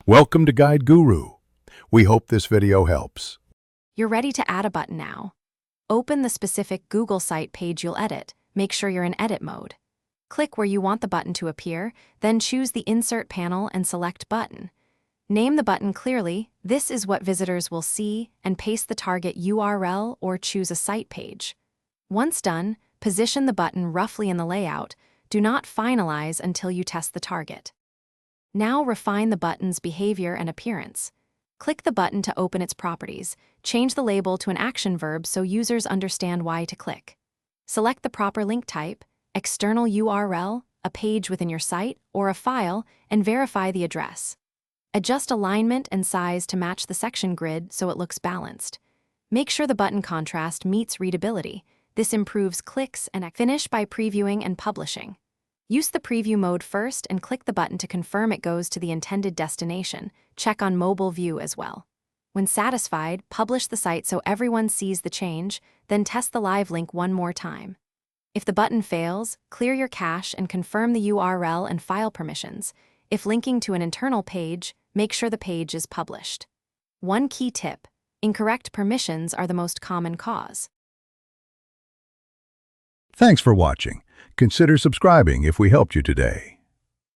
Welcome to Guide Guru. We hope this video helps. You're ready to add a button now. Open the specific Google site page you'll edit. Make sure you're in edit mode. Click where you want the button to appear, then choose the Insert panel and select Button. Name the button clearly. This is what visitors will see, and paste the target URL or choose a site page. Once done, position the button roughly in the layout. Do not finalize until you test the target. Now refine the button's behavior and appearance. Click the button to open its properties. Change the label to an action verb so users understand why to click. Select the proper link type, external URL, a page within your site, or a file, and verify the address. Adjust alignment and size to match the section grid so it looks balanced. Make sure the button contrast meets readability. This improves clicks and finish by previewing and publishing. Use the preview mode first and click the button to confirm it goes to the intended destination. Check on mobile view as well. When satisfied, publish the site so everyone sees the change, then test the live link one more time. If the button fails, clear your cache and confirm the URL and file permissions. If linking to an internal page, make sure the page is published. One key tip: incorrect permissions are the most common cause. Thanks for watching. Consider subscribing if we helped you today.